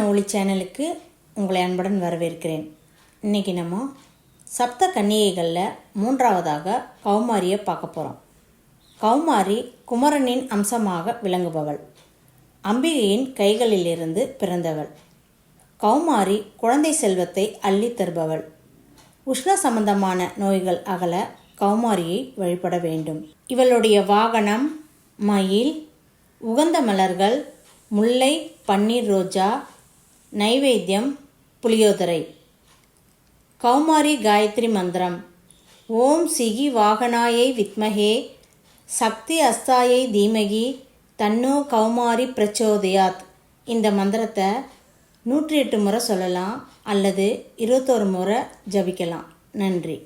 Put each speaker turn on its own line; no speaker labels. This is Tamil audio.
ஒளி சேனலுக்கு உங்களை அன்புடன் வரவேற்கிறேன். இன்றைக்கி நம்ம சப்த கன்னிகைகளில் மூன்றாவதாக கௌமாரியை பார்க்க போகிறோம். கௌமாரி குமரனின் அம்சமாக விளங்குபவள். அம்பிகையின் கைகளிலிருந்து பிறந்தவள். கௌமாரி குழந்தை செல்வத்தை அள்ளி தருபவள். உஷ்ண சம்பந்தமான நோய்கள் அகல கௌமாரியை வழிபட வேண்டும். இவளுடைய வாகனம் மயில், உகந்த மலர்கள் முல்லை, பன்னீர் ரோஜா, நைவேத்தியம் புளியோதரை. கௌமாரி காயத்ரி மந்திரம்: ஓம் சிகி வாகனாயை வித்மகே சக்தி அஸ்தாயை தீமகி தன்னோ கௌமாரி பிரச்சோதயாத். இந்த மந்திரத்தை 108 முறை சொல்லலாம் அல்லது 21 முறை ஜபிக்கலாம். நன்றி.